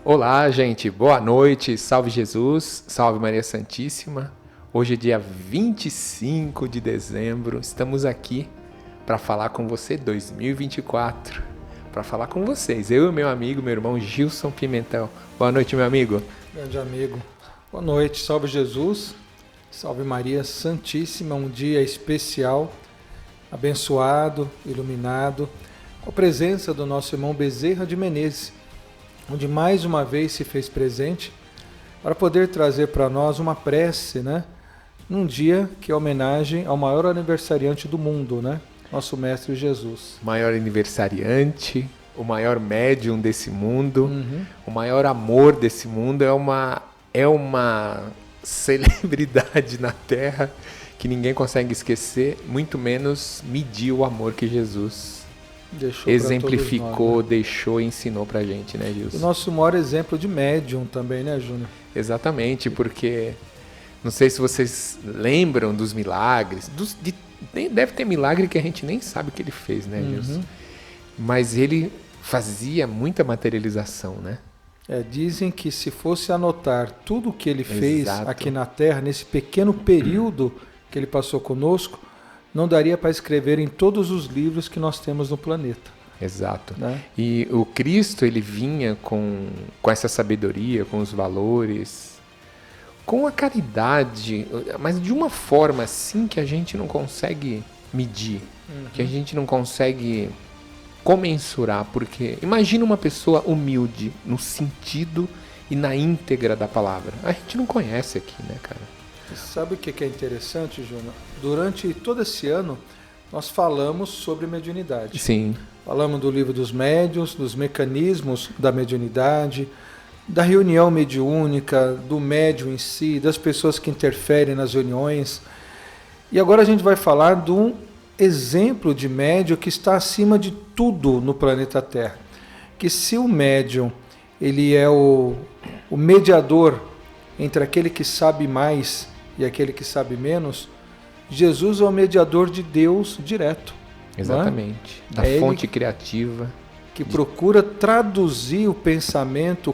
Olá, gente. Boa noite. Salve Jesus. Salve Maria Santíssima. Hoje é dia 25 de dezembro. Estamos aqui para falar com você 2024. Para falar com vocês. Eu e meu amigo, meu irmão Gilson Pimentel. Boa noite, meu amigo. Grande amigo. Boa noite. Salve Jesus. Salve Maria Santíssima. Um dia especial, abençoado, iluminado, com a presença do nosso irmão Bezerra de Menezes, onde mais uma vez se fez presente para poder trazer para nós uma prece, né? Num dia que é homenagem ao maior aniversariante do mundo, né? Nosso Mestre Jesus. O maior aniversariante, o maior médium desse mundo, o maior amor desse mundo, é uma celebridade na Terra que ninguém consegue esquecer, muito menos medir o amor que Jesus Deixou exemplificou, nós, né? deixou e ensinou pra gente, né, Gilson? O nosso maior exemplo de médium também, né, Júnior? Exatamente, porque não sei se vocês lembram dos milagres, deve ter milagre que a gente nem sabe que ele fez, né, Gilson? Mas ele fazia muita materialização, né? Dizem que se fosse anotar tudo o que ele fez Exato. aqui na Terra, nesse pequeno período que ele passou conosco, não daria para escrever em todos os livros que nós temos no planeta. Exato. Né? E o Cristo, ele vinha com essa sabedoria, com os valores, com a caridade, mas de uma forma assim que a gente não consegue medir, que a gente não consegue comensurar, porque imagina uma pessoa humilde no sentido e na íntegra da palavra. A gente não conhece aqui, né, cara? Sabe o que é interessante, Júnior? Durante todo esse ano, nós falamos sobre mediunidade. Sim. Falamos do livro dos médiuns, dos mecanismos da mediunidade, da reunião mediúnica, do médium em si, das pessoas que interferem nas reuniões. E agora a gente vai falar de um exemplo de médium que está acima de tudo no planeta Terra. Que se o médium ele é o mediador entre aquele que sabe mais e aquele que sabe menos, Jesus é o mediador de Deus direto. Exatamente. Da fonte criativa. Que procura traduzir o pensamento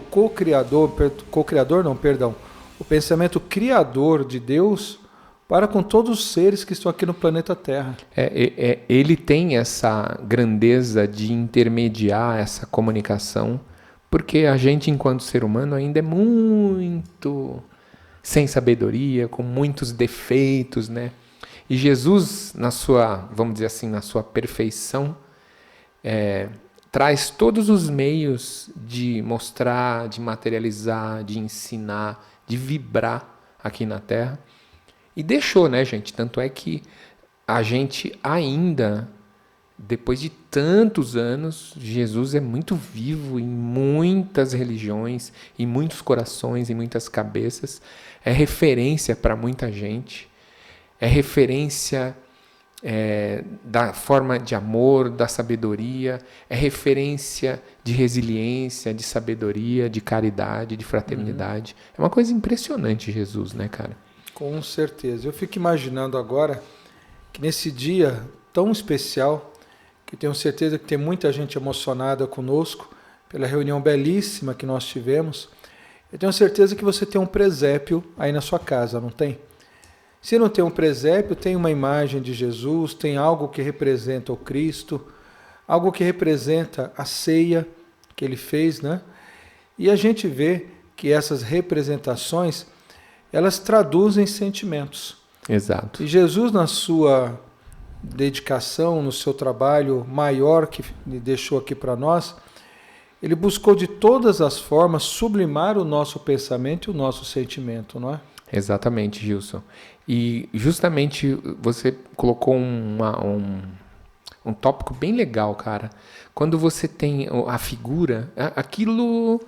o pensamento criador de Deus para com todos os seres que estão aqui no planeta Terra. Ele tem essa grandeza de intermediar essa comunicação, porque a gente, enquanto ser humano, ainda é muito sem sabedoria, com muitos defeitos, né? E Jesus, na sua, vamos dizer assim, na sua perfeição, traz todos os meios de mostrar, de materializar, de ensinar, de vibrar aqui na Terra. E deixou, né, gente? Tanto é que a gente ainda, depois de tantos anos, Jesus é muito vivo em muitas religiões, em muitos corações, em muitas cabeças. É referência para muita gente. É referência da forma de amor, da sabedoria. É referência de resiliência, de sabedoria, de caridade, de fraternidade. É uma coisa impressionante, Jesus, né, cara? Com certeza. Eu fico imaginando agora que nesse dia tão especial, que tenho certeza que tem muita gente emocionada conosco pela reunião belíssima que nós tivemos, eu tenho certeza que você tem um presépio aí na sua casa, não tem? Se não tem um presépio, tem uma imagem de Jesus, tem algo que representa o Cristo, algo que representa a ceia que ele fez, né? E a gente vê que essas representações, elas traduzem sentimentos. Exato. E Jesus, na sua dedicação, no seu trabalho maior que ele deixou aqui para nós, ele buscou de todas as formas sublimar o nosso pensamento e o nosso sentimento, não é? Exatamente, Gilson. E justamente você colocou um tópico bem legal, cara. Quando você tem a figura, aquilo...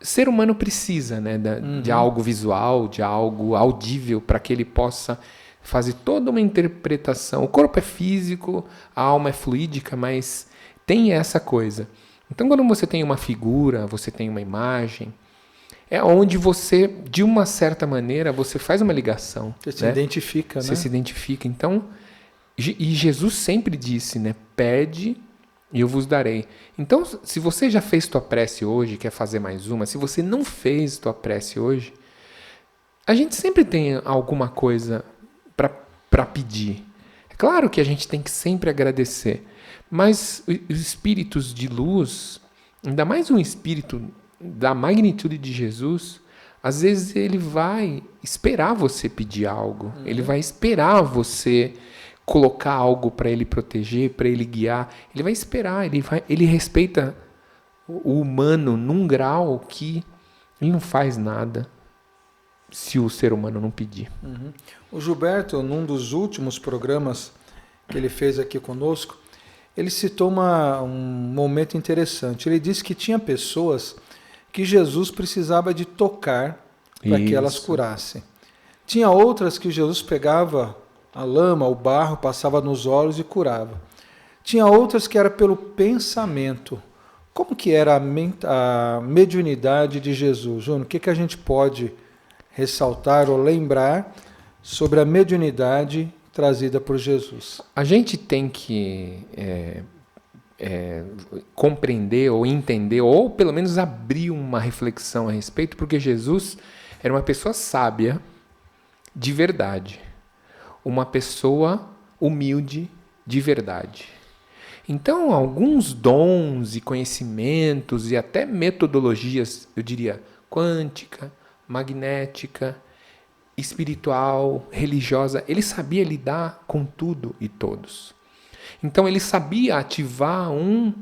Ser humano precisa, né, de algo visual, de algo audível, para que ele possa fazer toda uma interpretação. O corpo é físico, a alma é fluídica, mas tem essa coisa. Então, quando você tem uma figura, você tem uma imagem, é onde você, de uma certa maneira, você faz uma ligação. Você se identifica, né? Você se identifica. Então, e Jesus sempre disse, né, pede e eu vos darei. Então, se você já fez tua prece hoje, quer fazer mais uma, se você não fez tua prece hoje, a gente sempre tem alguma coisa para pedir. É claro que a gente tem que sempre agradecer, mas os espíritos de luz, ainda mais um espírito da magnitude de Jesus, às vezes ele vai esperar você pedir algo, ele vai esperar você colocar algo para ele proteger, para ele guiar. Ele vai esperar, ele respeita o humano num grau que ele não faz nada se o ser humano não pedir. O Gilberto, num dos últimos programas que ele fez aqui conosco, ele citou um momento interessante. Ele disse que tinha pessoas que Jesus precisava de tocar para que elas curassem. Tinha outras que Jesus pegava a lama, o barro, passava nos olhos e curava. Tinha outras que era pelo pensamento. Como que era a mediunidade de Jesus? Júnior, o que a gente pode ressaltar ou lembrar sobre a mediunidade trazida por Jesus? A gente tem que compreender ou entender, ou pelo menos abrir uma reflexão a respeito, porque Jesus era uma pessoa sábia de verdade. Uma pessoa humilde de verdade. Então, alguns dons e conhecimentos e até metodologias, eu diria, quântica, magnética, espiritual, religiosa, ele sabia lidar com tudo e todos. Então, ele sabia ativar um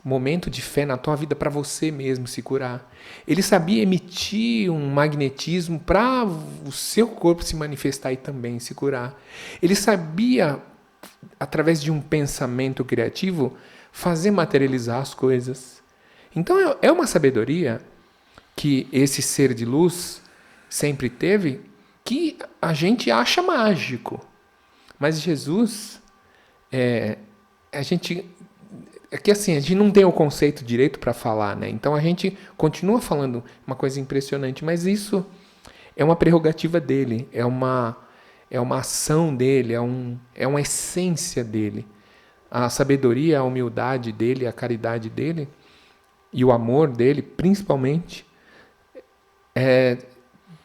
momento de fé na tua vida para você mesmo se curar. Ele sabia emitir um magnetismo para o seu corpo se manifestar e também se curar. Ele sabia, através de um pensamento criativo, fazer materializar as coisas. Então é uma sabedoria que esse ser de luz sempre teve, que a gente acha mágico. Mas Jesus, é que assim, a gente não tem o conceito direito para falar, né? Então a gente continua falando uma coisa impressionante, mas isso é uma prerrogativa dele, é uma ação dele, é uma essência dele. A sabedoria, a humildade dele, a caridade dele e o amor dele, principalmente, é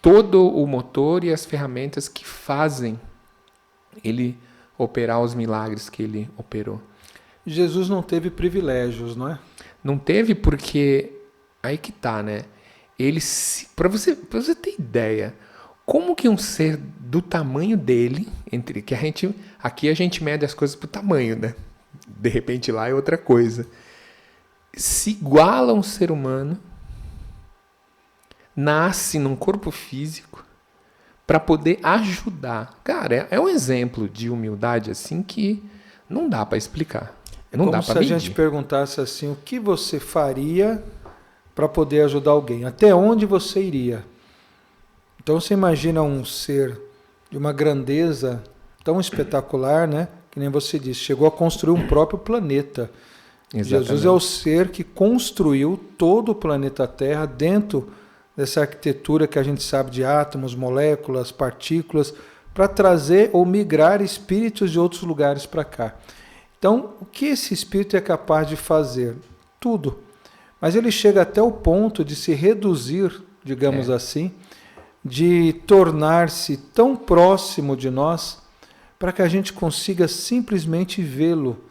todo o motor e as ferramentas que fazem ele operar os milagres que ele operou. Jesus não teve privilégios, não é? Não teve porque aí que tá, né? Ele, para você ter ideia, como que um ser do tamanho dele, aqui a gente mede as coisas por tamanho, né? De repente lá é outra coisa. Se iguala a um ser humano, nasce num corpo físico para poder ajudar. Cara, é um exemplo de humildade assim que não dá para explicar. Não dá para medir. Se a gente perguntasse assim, o que você faria para poder ajudar alguém? Até onde você iria? Então você imagina um ser de uma grandeza tão espetacular, né? Que nem você disse, chegou a construir um próprio planeta. Exatamente. Jesus é o ser que construiu todo o planeta Terra dentro dessa arquitetura que a gente sabe de átomos, moléculas, partículas, para trazer ou migrar espíritos de outros lugares para cá. Então, o que esse espírito é capaz de fazer? Tudo. Mas ele chega até o ponto de se reduzir, digamos assim, de tornar-se tão próximo de nós para que a gente consiga simplesmente vê-lo.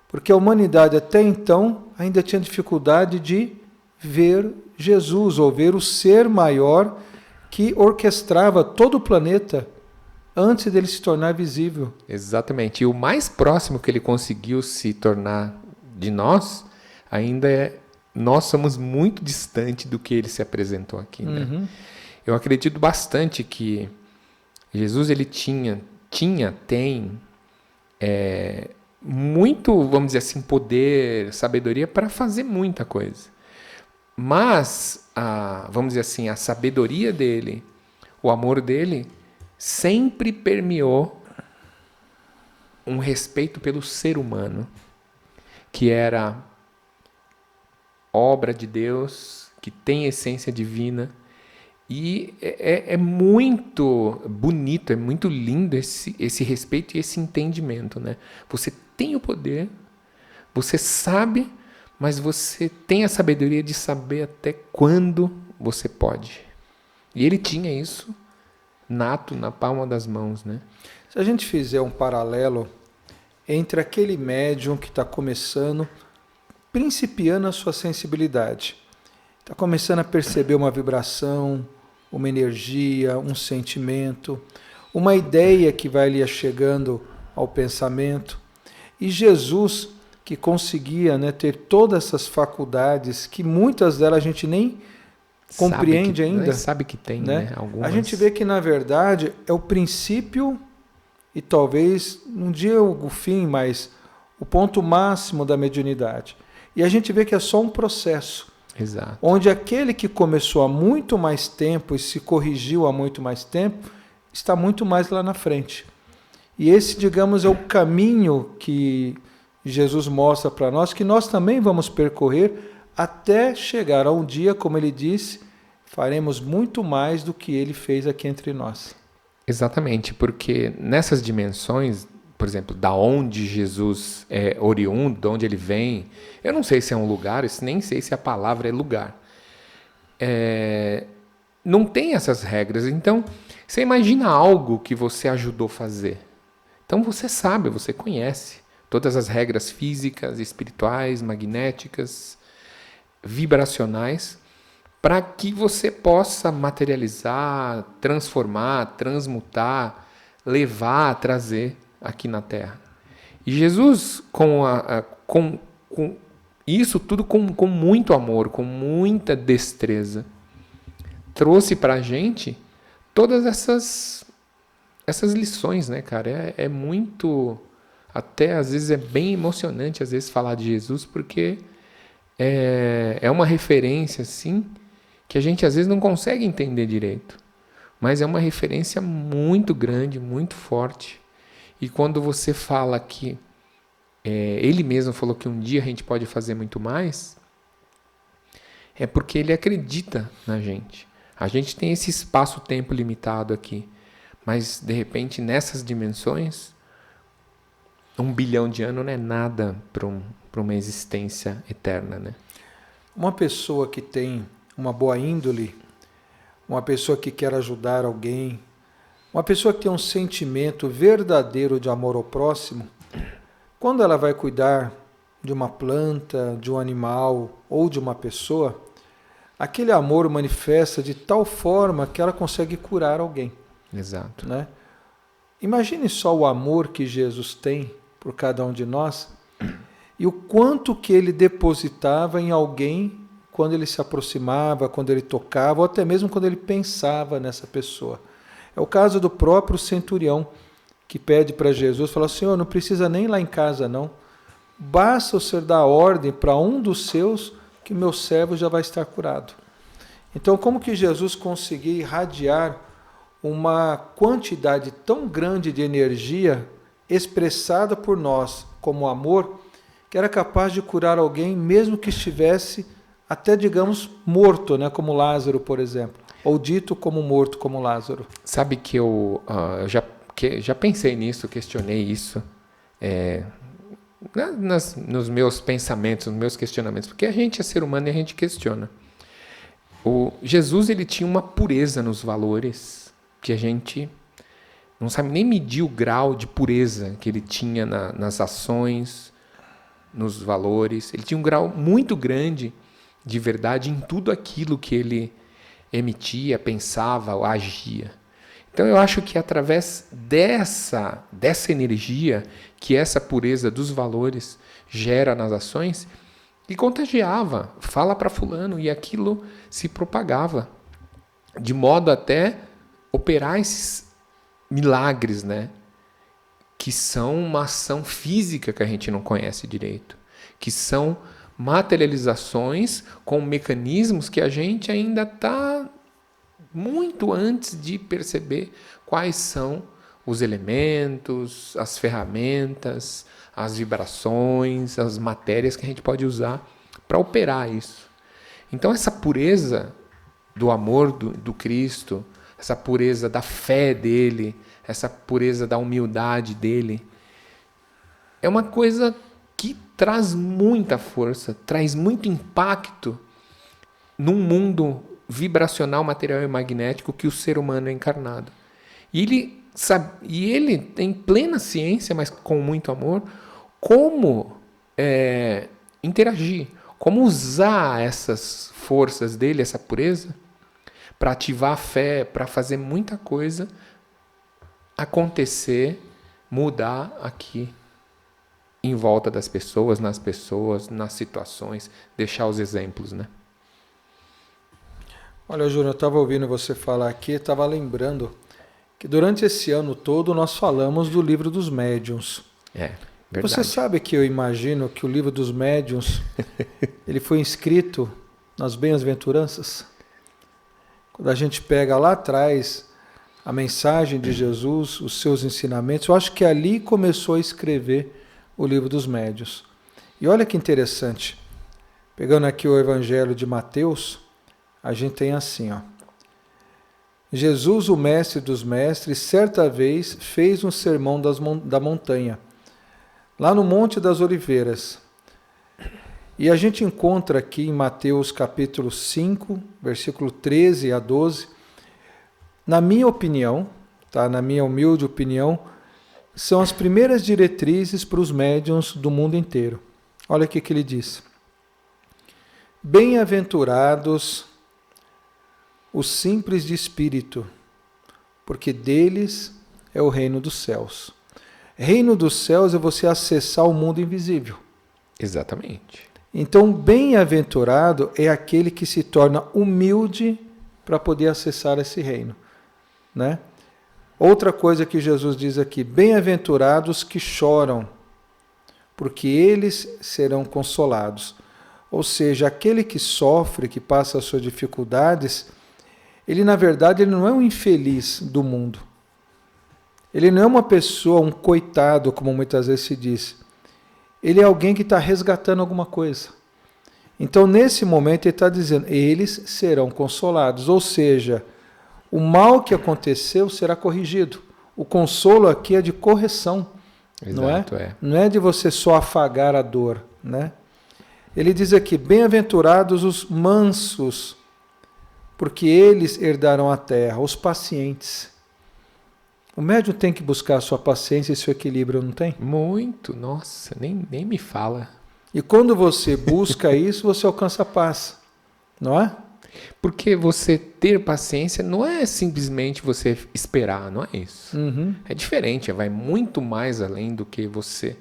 Porque a humanidade até então ainda tinha dificuldade de ver Jesus, ou ver o ser maior que orquestrava todo o planeta antes dele se tornar visível. Exatamente. E o mais próximo que ele conseguiu se tornar de nós, ainda nós somos muito distante do que ele se apresentou aqui, né? Eu acredito bastante que Jesus ele tem muito, vamos dizer assim, poder, sabedoria para fazer muita coisa. Mas, vamos dizer assim, a sabedoria dele, o amor dele, sempre permeou um respeito pelo ser humano, que era obra de Deus, que tem essência divina. E é muito bonito, é muito lindo esse respeito e esse entendimento, né? Você tem o poder, Você sabe, mas você tem a sabedoria de saber até quando você pode. E ele tinha isso nato na palma das mãos, né? Se a gente fizer um paralelo entre aquele médium que está começando, principiando a sua sensibilidade, está começando a perceber uma vibração, uma energia, um sentimento, uma ideia que vai lhe chegando ao pensamento, e Jesus, que conseguia, né, ter todas essas faculdades, que muitas delas a gente nem compreende ainda. Sabe que tem, né? Algumas. A gente vê que, na verdade, é o princípio e talvez, um dia o fim, mas o ponto máximo da mediunidade. E a gente vê que é só um processo. Exato. Onde aquele que começou há muito mais tempo e se corrigiu há muito mais tempo, está muito mais lá na frente. E esse, digamos, é o caminho que Jesus mostra para nós, que nós também vamos percorrer até chegar a um dia, como ele disse, faremos muito mais do que ele fez aqui entre nós. Exatamente, porque nessas dimensões, por exemplo, da onde Jesus é oriundo, de onde ele vem, eu não sei se é um lugar, nem sei se a palavra é lugar. Não tem essas regras. Então, você imagina algo que você ajudou a fazer. Então você sabe, você conhece todas as regras físicas, espirituais, magnéticas, vibracionais, para que você possa materializar, transformar, transmutar, levar, trazer aqui na Terra. E Jesus, com isso tudo com muito amor, com muita destreza, trouxe para a gente todas essas lições, né, cara? É muito... Até às vezes é bem emocionante às vezes falar de Jesus, porque é uma referência assim que a gente às vezes não consegue entender direito, mas é uma referência muito grande, muito forte. E quando você fala que ele mesmo falou que um dia a gente pode fazer muito mais, é porque ele acredita na gente. A gente tem esse espaço-tempo limitado aqui, mas de repente nessas dimensões 1 bilhão de anos não é nada para uma existência eterna, né? Uma pessoa que tem uma boa índole, uma pessoa que quer ajudar alguém, uma pessoa que tem um sentimento verdadeiro de amor ao próximo, quando ela vai cuidar de uma planta, de um animal ou de uma pessoa, aquele amor manifesta de tal forma que ela consegue curar alguém. Exato. Né? Imagine só o amor que Jesus tem por cada um de nós e o quanto que ele depositava em alguém quando ele se aproximava, quando ele tocava, ou até mesmo quando ele pensava nessa pessoa. É o caso do próprio centurião, que pede para Jesus, fala: Senhor, não precisa nem ir lá em casa não, basta o Senhor dar ordem para um dos seus, que meu servo já vai estar curado. Então, como que Jesus conseguia irradiar uma quantidade tão grande de energia expressada por nós como amor, que era capaz de curar alguém mesmo que estivesse até, digamos, morto, né? Como Lázaro, por exemplo, ou dito como morto, como Lázaro. Sabe que eu já pensei nisso, questionei isso nos meus pensamentos, nos meus questionamentos, porque a gente é ser humano e a gente questiona. O Jesus, ele tinha uma pureza nos valores que a gente não sabe nem medir o grau de pureza que ele tinha nas ações, nos valores. Ele tinha um grau muito grande de verdade em tudo aquilo que ele emitia, pensava, agia. Então eu acho que através dessa energia que essa pureza dos valores gera nas ações, e contagiava, fala para fulano, e aquilo se propagava, de modo até operar esses milagres, né? Que são uma ação física que a gente não conhece direito, que são materializações com mecanismos que a gente ainda está muito antes de perceber quais são os elementos, as ferramentas, as vibrações, as matérias que a gente pode usar para operar isso. Então essa pureza do amor do Cristo, essa pureza da fé dele, essa pureza da humildade dele, é uma coisa que traz muita força, traz muito impacto num mundo vibracional, material e magnético que o ser humano é encarnado. E ele tem plena ciência, mas com muito amor, como interagir, como usar essas forças dele, essa pureza, para ativar a fé, para fazer muita coisa acontecer, mudar aqui em volta das pessoas, nas situações, deixar os exemplos, né? Olha, Júnior, eu estava ouvindo você falar aqui, estava lembrando que durante esse ano todo nós falamos do livro dos médiuns. Verdade. Você sabe que eu imagino que o livro dos médiuns ele foi escrito nas bem-aventuranças? Quando a gente pega lá atrás a mensagem de Jesus, os seus ensinamentos, eu acho que ali começou a escrever o livro dos médiuns. E olha que interessante, pegando aqui o Evangelho de Mateus, a gente tem assim, ó. Jesus, o mestre dos mestres, certa vez fez um sermão da montanha, lá no Monte das Oliveiras. E a gente encontra aqui em Mateus capítulo 5, versículo 13 a 12, na minha opinião, tá? Na minha humilde opinião, são as primeiras diretrizes para os médiuns do mundo inteiro. Olha o que ele diz. Bem-aventurados os simples de espírito, porque deles é o reino dos céus. Reino dos céus é você acessar o mundo invisível. Exatamente. Então, bem-aventurado é aquele que se torna humilde para poder acessar esse reino, né? Outra coisa que Jesus diz aqui, bem-aventurados que choram, porque eles serão consolados. Ou seja, aquele que sofre, que passa as suas dificuldades, ele na verdade ele não é um infeliz do mundo. Ele não é uma pessoa, um coitado, como muitas vezes se diz. Ele é alguém que está resgatando alguma coisa. Então, nesse momento, ele está dizendo, eles serão consolados. Ou seja, o mal que aconteceu será corrigido. O consolo aqui é de correção. Exato, não é? Não é de você só afagar a dor, né? Ele diz aqui, bem-aventurados os mansos, porque eles herdarão a terra, os pacientes. O médium tem que buscar a sua paciência e seu equilíbrio, não tem? Muito, nossa, nem me fala. E quando você busca isso, você alcança a paz, não é? Porque você ter paciência não é simplesmente você esperar, não é isso. Uhum. É diferente, vai muito mais além do que você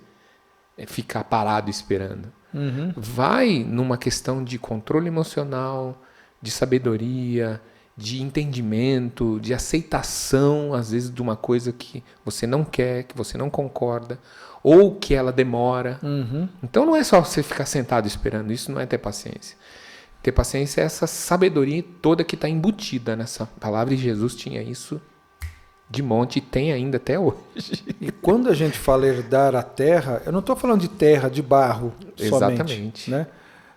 ficar parado esperando. Uhum. Vai numa questão de controle emocional, de sabedoria, de entendimento, de aceitação, às vezes, de uma coisa que você não quer, que você não concorda, ou que ela demora. Uhum. Então não é só você ficar sentado esperando, isso não é ter paciência. Ter paciência é essa sabedoria toda que está embutida nessa palavra, e Jesus tinha isso de monte e tem ainda até hoje. E quando a gente fala herdar a terra, eu não estou falando de terra, de barro somente. Exatamente. Né?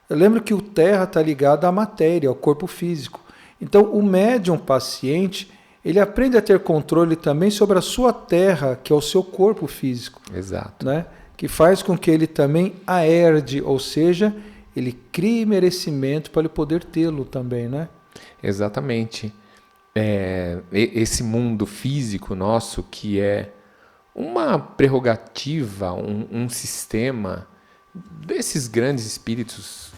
Eu lembro que o terra está ligado à matéria, ao corpo físico. Então, o médium paciente, ele aprende a ter controle também sobre a sua terra, que é o seu corpo físico. Exato. Né? Que faz com que ele também a herde, ou seja, ele crie merecimento para ele poder tê-lo também, né? Exatamente. Esse mundo físico nosso, que é uma prerrogativa, um sistema desses grandes espíritos,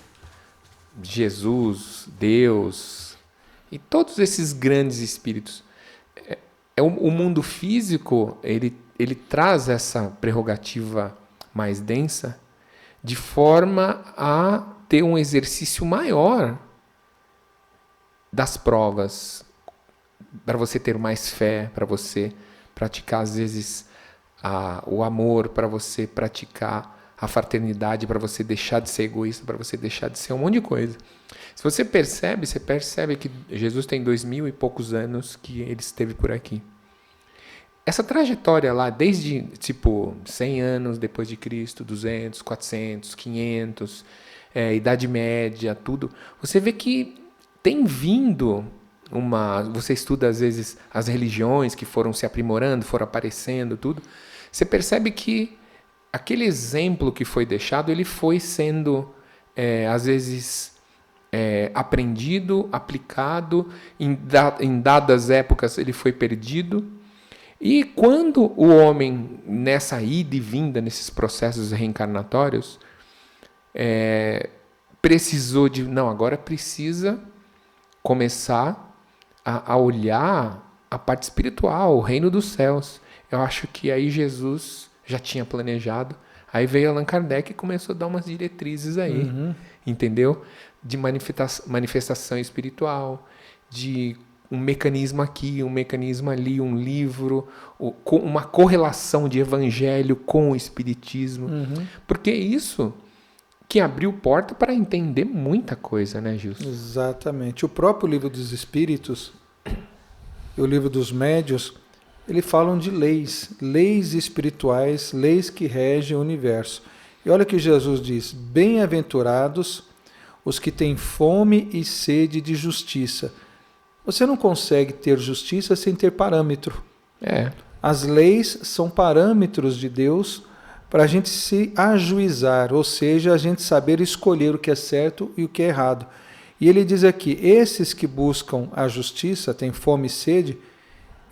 Jesus, Deus, e todos esses grandes espíritos. O mundo físico, ele traz essa prerrogativa mais densa de forma a ter um exercício maior das provas, para você ter mais fé, para você praticar, às vezes, o amor, para você praticar a fraternidade, para você deixar de ser egoísta, para você deixar de ser um monte de coisa. Se você percebe que Jesus tem 2000 e poucos anos que ele esteve por aqui. Essa trajetória lá, desde 100 anos depois de Cristo, 200, 400, 500, Idade Média, tudo, você vê que tem vindo você estuda às vezes as religiões que foram se aprimorando, foram aparecendo, tudo. Você percebe que aquele exemplo que foi deixado, ele foi sendo, às vezes, aprendido, aplicado, em dadas épocas ele foi perdido. E quando o homem, nessa ida e vinda, nesses processos reencarnatórios, precisou de... Não, agora precisa começar a olhar a parte espiritual, o reino dos céus. Eu acho que aí Jesus já tinha planejado. Aí veio Allan Kardec e começou a dar umas diretrizes aí, entendeu? De manifestação espiritual, de um mecanismo aqui, um mecanismo ali, um livro, uma correlação de evangelho com o espiritismo. Porque isso que abriu porta para entender muita coisa, né, Gilson? Exatamente. O próprio Livro dos Espíritos e o Livro dos Médiuns, eles falam de leis espirituais, leis que regem o universo. E olha que Jesus diz: bem-aventurados os que têm fome e sede de justiça. Você não consegue ter justiça sem ter parâmetro. As leis são parâmetros de Deus para a gente se ajuizar, ou seja, a gente saber escolher o que é certo e o que é errado. E ele diz aqui: esses que buscam a justiça, têm fome e sede,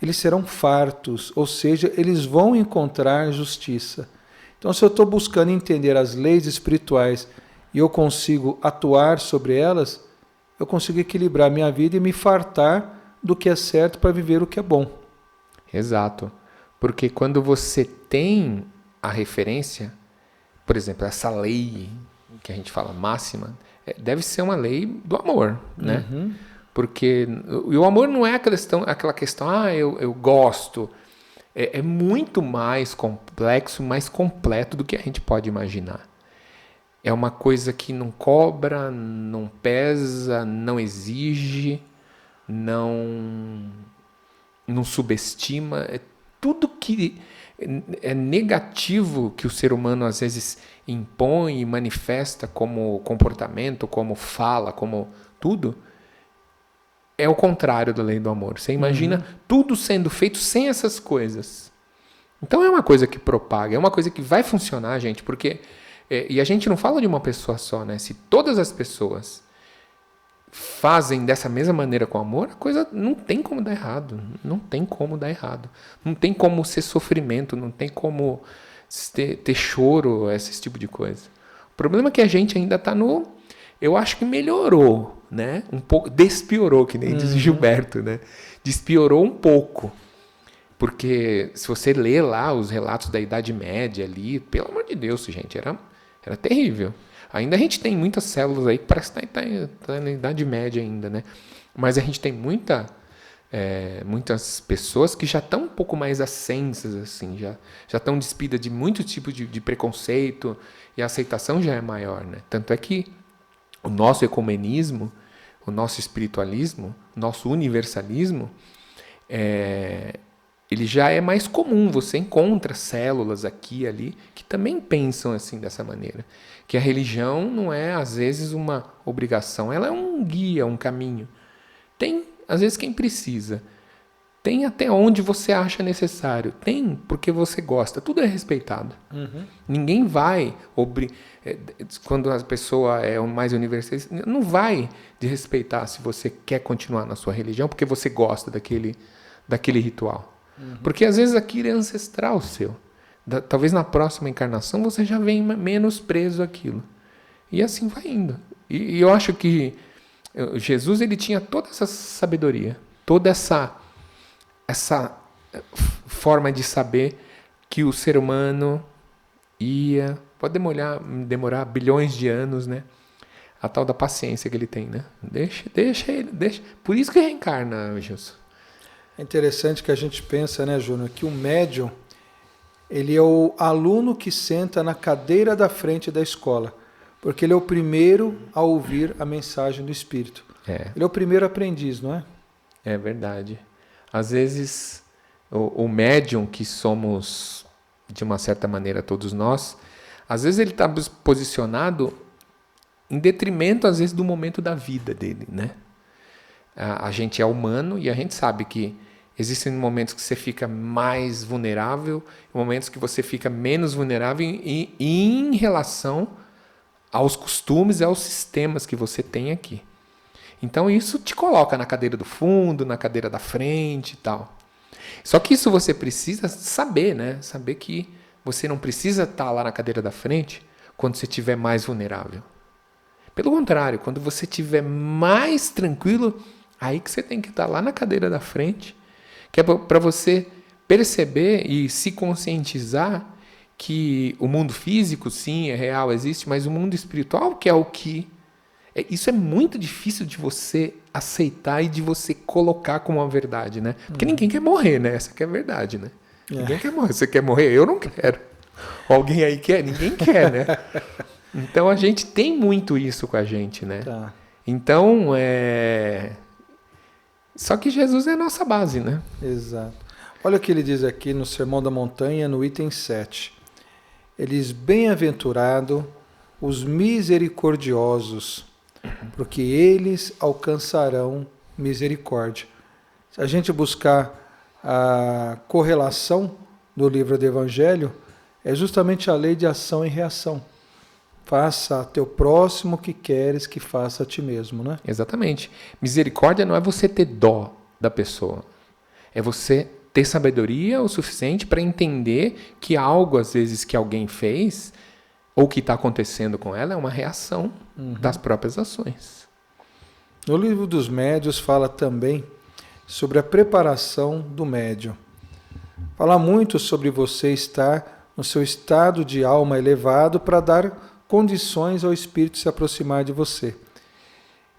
eles serão fartos, ou seja, eles vão encontrar justiça. Então, se eu estou buscando entender as leis espirituais e eu consigo atuar sobre elas, eu consigo equilibrar minha vida e me fartar do que é certo para viver o que é bom. Exato. Porque quando você tem a referência, por exemplo, essa lei que a gente fala máxima, deve ser uma lei do amor, né? Porque o amor não é aquela questão, eu gosto. É muito mais complexo, mais completo do que a gente pode imaginar. É uma coisa que não cobra, não pesa, não exige, não subestima. É tudo que é negativo que o ser humano às vezes impõe e manifesta como comportamento, como fala, como tudo, é o contrário da lei do amor. Você imagina tudo sendo feito sem essas coisas. Então é uma coisa que propaga, é uma coisa que vai funcionar, gente, porque... E a gente não fala de uma pessoa só, né? Se todas as pessoas fazem dessa mesma maneira com amor, a coisa não tem como dar errado. Não tem como dar errado. Não tem como ser sofrimento, não tem como ter choro, esse tipo de coisa. O problema é que a gente ainda está no... Eu acho que melhorou, né? Um pouco, despiorou, que nem diz Gilberto, né? Despiorou um pouco. Porque se você lê lá os relatos da Idade Média ali, pelo amor de Deus, gente, era terrível. Ainda a gente tem muitas células aí que parece que tá na Idade Média ainda, né? Mas a gente tem muitas pessoas que já estão um pouco mais ascensas, assim, já estão despidas de muitos tipos de preconceito, e a aceitação já é maior, né? Tanto é que o nosso ecumenismo, o nosso espiritualismo, o nosso universalismo, ele já é mais comum. Você encontra células aqui e ali que também pensam assim, dessa maneira. Que a religião não é, às vezes, uma obrigação. Ela é um guia, um caminho. Tem, às vezes, quem precisa. Tem até onde você acha necessário. Tem porque você gosta. Tudo é respeitado. Ninguém vai... Quando a pessoa é mais universalista, não vai desrespeitar se você quer continuar na sua religião porque você gosta daquele ritual. Porque às vezes aquilo é ancestral seu. Talvez na próxima encarnação você já venha menos preso àquilo. E assim vai indo. E eu acho que Jesus, ele tinha toda essa sabedoria, toda essa forma de saber que o ser humano pode demorar bilhões de anos, né? A tal da paciência que ele tem, né? Deixa ele. Por isso que reencarna, Gilson. É interessante que a gente pensa, né, Júnior, que o médium, ele é o aluno que senta na cadeira da frente da escola, porque ele é o primeiro a ouvir a mensagem do Espírito. Ele é o primeiro aprendiz, não é? É verdade. Às vezes, o médium que somos, de uma certa maneira, todos nós, às vezes ele está posicionado em detrimento, às vezes, do momento da vida dele, né? A gente é humano e a gente sabe que Existem momentos que você fica mais vulnerável, momentos que você fica menos vulnerável em relação aos costumes e aos sistemas que você tem aqui. Então isso te coloca na cadeira do fundo, na cadeira da frente e tal. Só que isso você precisa saber, né? Saber que você não precisa estar lá na cadeira da frente quando você estiver mais vulnerável. Pelo contrário, quando você estiver mais tranquilo, aí que você tem que estar lá na cadeira da frente, que é para você perceber e se conscientizar que o mundo físico, sim, é real, existe, mas o mundo espiritual, que é o que... Isso é muito difícil de você aceitar e de você colocar como uma verdade, né? Porque ninguém quer morrer, né? Essa que é a verdade, né? Ninguém quer morrer. Você quer morrer? Eu não quero. Alguém aí quer? Ninguém quer, né? Então a gente tem muito isso com a gente, né? Tá. Então, só que Jesus é a nossa base, né? Exato. Olha o que ele diz aqui no Sermão da Montanha, no item 7. Ele diz, bem-aventurado os misericordiosos, porque eles alcançarão misericórdia. Se a gente buscar a correlação do livro do Evangelho, é justamente a lei de ação e reação. Faça a teu próximo o que queres que faça a ti mesmo, né? Exatamente. Misericórdia não é você ter dó da pessoa. É você ter sabedoria o suficiente para entender que algo, às vezes, que alguém fez ou que está acontecendo com ela é uma reação das próprias ações. No livro dos médiuns fala também sobre a preparação do médium. Fala muito sobre você estar no seu estado de alma elevado para dar condições ao Espírito se aproximar de você.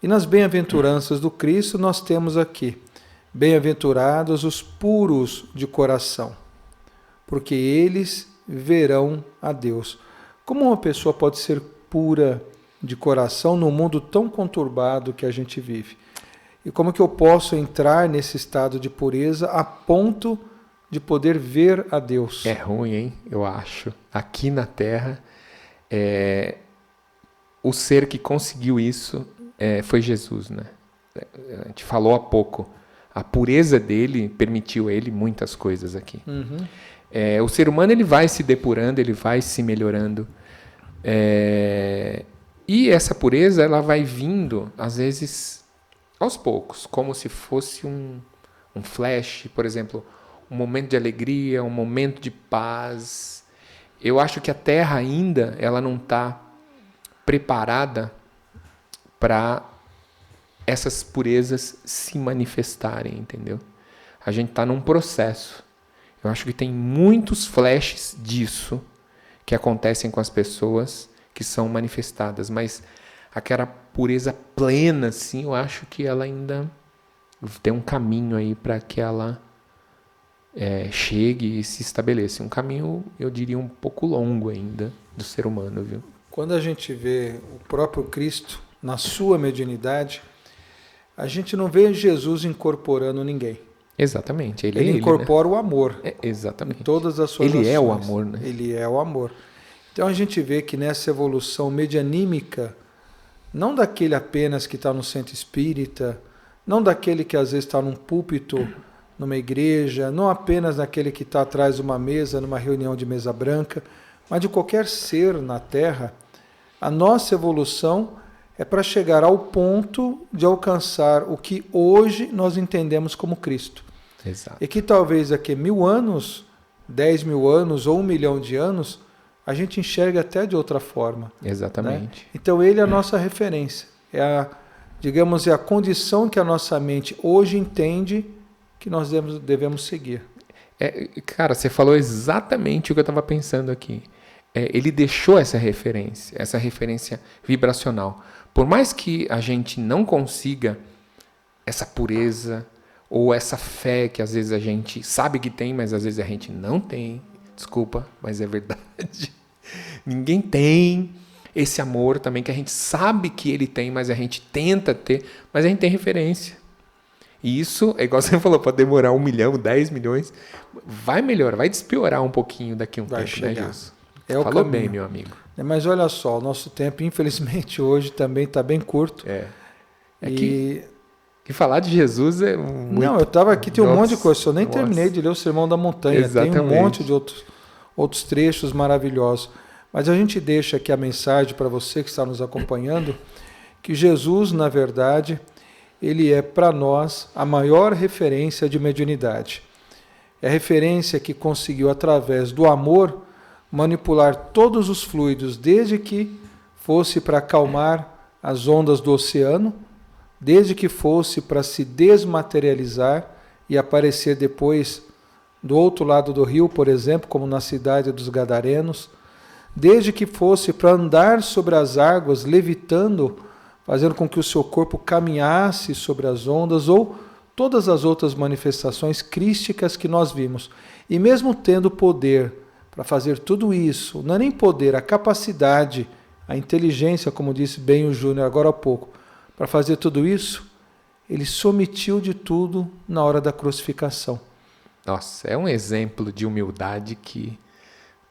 E nas bem-aventuranças do Cristo nós temos aqui, bem-aventurados os puros de coração, porque eles verão a Deus. Como uma pessoa pode ser pura de coração num mundo tão conturbado que a gente vive? E como que eu posso entrar nesse estado de pureza a ponto de poder ver a Deus? É ruim, hein? Eu acho. Aqui na Terra, o ser que conseguiu isso foi Jesus, né? A gente falou há pouco. A pureza dele permitiu a ele muitas coisas aqui. O ser humano ele vai se depurando, ele vai se melhorando. E essa pureza ela vai vindo, às vezes, aos poucos, como se fosse um flash, por exemplo, um momento de alegria, um momento de paz. Eu acho que a Terra ainda ela não está preparada para essas purezas se manifestarem, entendeu? A gente está num processo. Eu acho que tem muitos flashes disso que acontecem com as pessoas que são manifestadas, mas aquela pureza plena, assim, eu acho que ela ainda tem um caminho aí para que ela chegue e se estabeleça. Um caminho, eu diria, um pouco longo ainda do ser humano, viu? Quando a gente vê o próprio Cristo na sua mediunidade, a gente não vê Jesus incorporando ninguém. Exatamente. Ele incorpora, né, o amor. Exatamente. Em todas as suas ações. Ele é o amor, né? Ele é o amor. Então a gente vê que nessa evolução medianímica, não daquele apenas que está no centro espírita, não daquele que às vezes está num púlpito, numa igreja, não apenas daquele que está atrás de uma mesa, numa reunião de mesa branca, mas de qualquer ser na Terra, a nossa evolução é para chegar ao ponto de alcançar o que hoje nós entendemos como Cristo. Exato. E que talvez daqui a 1000 anos, 10 mil anos ou 1 milhão de anos, a gente enxerga até de outra forma. Exatamente. Né? Então ele é a nossa referência. É a condição que a nossa mente hoje entende que nós devemos seguir. Cara, você falou exatamente o que eu estava pensando aqui. Ele deixou essa referência vibracional. Por mais que a gente não consiga essa pureza ou essa fé que às vezes a gente sabe que tem, mas às vezes a gente não tem. Desculpa, mas é verdade. Ninguém tem esse amor também que a gente sabe que ele tem, mas a gente tenta ter, mas a gente tem referência. E isso, é igual você falou, pode demorar 1 milhão, 10 milhões, vai melhorar, vai despiorar um pouquinho daqui a um tempo, chegar. Né, Gilson? Falou bem, meu amigo. Mas olha só, o nosso tempo, infelizmente, hoje também está bem curto. Que falar de Jesus é muito... Não, eu estava aqui, tem um monte de coisa, eu nem Nossa. terminei de ler o Sermão da Montanha, Exatamente. tem um monte de outros trechos maravilhosos. Mas a gente deixa aqui a mensagem para você que está nos acompanhando, que Jesus, na verdade, ele é para nós a maior referência de mediunidade. É a referência que conseguiu, através do amor, manipular todos os fluidos, desde que fosse para acalmar as ondas do oceano, desde que fosse para se desmaterializar e aparecer depois do outro lado do rio, por exemplo, como na cidade dos Gadarenos, desde que fosse para andar sobre as águas, levitando, fazendo com que o seu corpo caminhasse sobre as ondas, ou todas as outras manifestações crísticas que nós vimos. E mesmo tendo poder para fazer tudo isso, não é nem poder, a capacidade, a inteligência, como disse bem o Júnior agora há pouco, para fazer tudo isso, ele se omitiu de tudo na hora da crucificação. Nossa, é um exemplo de humildade que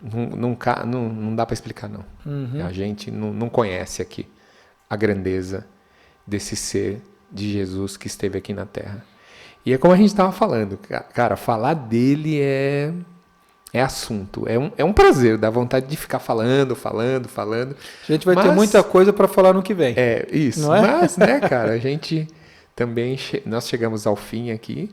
não dá para explicar, não. Uhum. A gente não conhece aqui a grandeza desse ser de Jesus que esteve aqui na Terra. E é como a gente estava falando, cara, falar dele é assunto, é um prazer, dá vontade de ficar falando. A gente vai ter muita coisa para falar no que vem. É, isso. Não é? Mas, né, cara, a gente também, nós chegamos ao fim aqui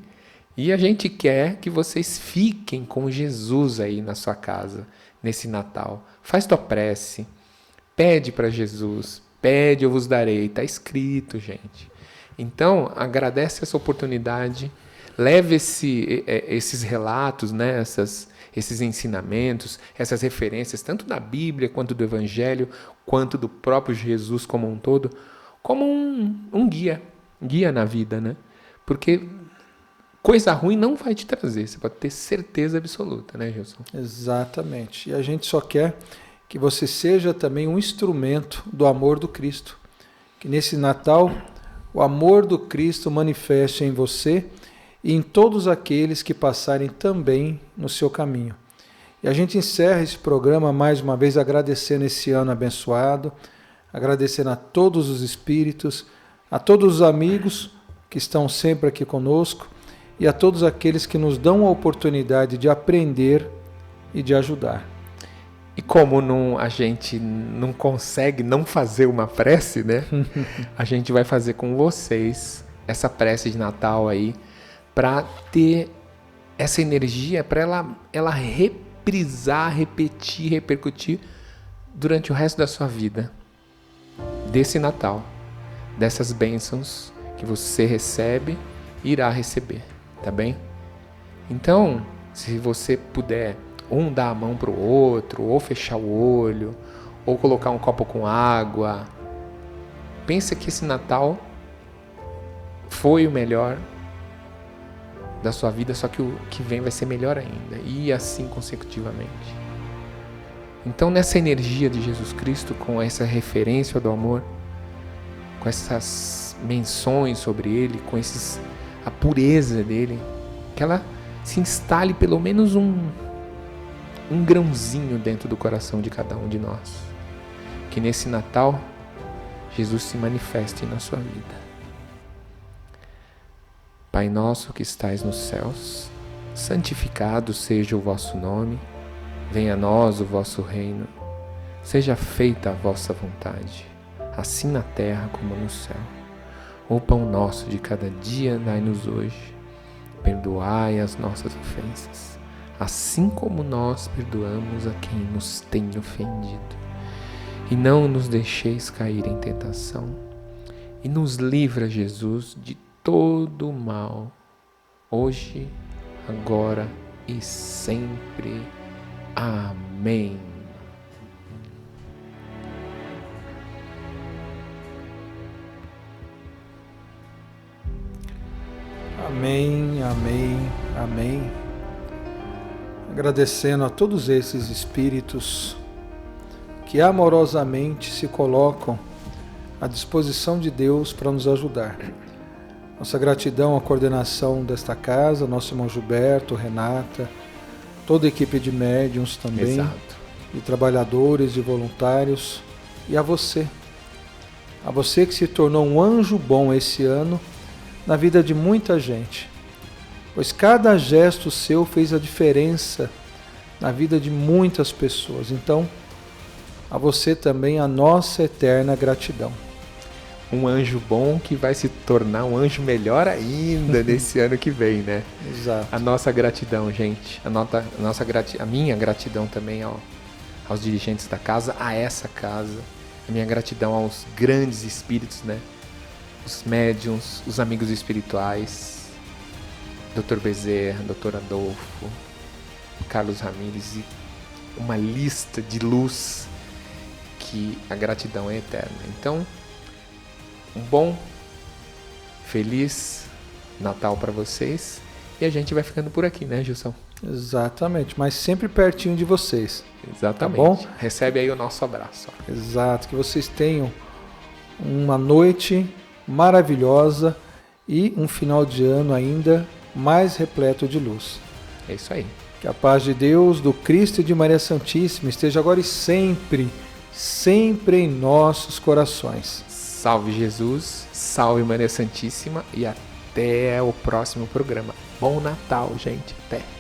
e a gente quer que vocês fiquem com Jesus aí na sua casa, nesse Natal. Faz tua prece, pede para Jesus, pede, eu vos darei, está escrito, gente. Então, agradece essa oportunidade, leve esses relatos, né, esses ensinamentos, essas referências, tanto da Bíblia, quanto do Evangelho, quanto do próprio Jesus como um todo, como um guia na vida, né? Porque coisa ruim não vai te trazer, você pode ter certeza absoluta, né, Gilson? Exatamente. E a gente só quer que você seja também um instrumento do amor do Cristo. Que nesse Natal, o amor do Cristo manifeste em você e em todos aqueles que passarem também no seu caminho. E a gente encerra esse programa mais uma vez agradecendo esse ano abençoado, agradecendo a todos os espíritos, a todos os amigos que estão sempre aqui conosco e a todos aqueles que nos dão a oportunidade de aprender e de ajudar. E como a gente não consegue não fazer uma prece, né? A gente vai fazer com vocês essa prece de Natal aí, para ter essa energia, para ela reprisar, repetir, repercutir durante o resto da sua vida. Desse Natal, dessas bênçãos que você recebe e irá receber, tá bem? Então, se você puder dar a mão para o outro, ou fechar o olho, ou colocar um copo com água, pensa que esse Natal foi o melhor da sua vida, só que o que vem vai ser melhor ainda, e assim consecutivamente. Então, nessa energia de Jesus Cristo, com essa referência do amor, com essas menções sobre Ele, com a pureza dele, que ela se instale pelo menos um grãozinho dentro do coração de cada um de nós. Que nesse Natal, Jesus se manifeste na sua vida. Pai nosso que estais nos céus, santificado seja o vosso nome, venha a nós o vosso reino, seja feita a vossa vontade, assim na terra como no céu. O pão nosso de cada dia dai-nos hoje, perdoai as nossas ofensas, assim como nós perdoamos a quem nos tem ofendido. E não nos deixeis cair em tentação, e nos livra, Jesus, de todo o mal, hoje, agora e sempre. Amém. Amém, amém, amém. Agradecendo a todos esses espíritos que amorosamente se colocam à disposição de Deus para nos ajudar. Nossa gratidão à coordenação desta casa, nosso irmão Gilberto, Renata, toda a equipe de médiuns também, Exato. de trabalhadores e voluntários, e a você que se tornou um anjo bom esse ano, na vida de muita gente, pois cada gesto seu fez a diferença na vida de muitas pessoas. Então, a você também a nossa eterna gratidão. Um anjo bom que vai se tornar um anjo melhor ainda nesse ano que vem, né? Exato. A nossa gratidão, gente. A minha gratidão também aos dirigentes da casa, a essa casa. A minha gratidão aos grandes espíritos, né? Os médiuns, os amigos espirituais, Dr. Bezerra, Dr. Adolfo, Carlos Ramírez e uma lista de luz que a gratidão é eterna. Então, um bom, feliz Natal para vocês e a gente vai ficando por aqui, né, Gilson? Exatamente, mas sempre pertinho de vocês. Exatamente. Tá bom? Recebe aí o nosso abraço. Exato, que vocês tenham uma noite maravilhosa e um final de ano ainda mais repleto de luz. É isso aí. Que a paz de Deus, do Cristo e de Maria Santíssima esteja agora e sempre, sempre em nossos corações. Salve Jesus, salve Maria Santíssima e até o próximo programa. Bom Natal, gente. Até.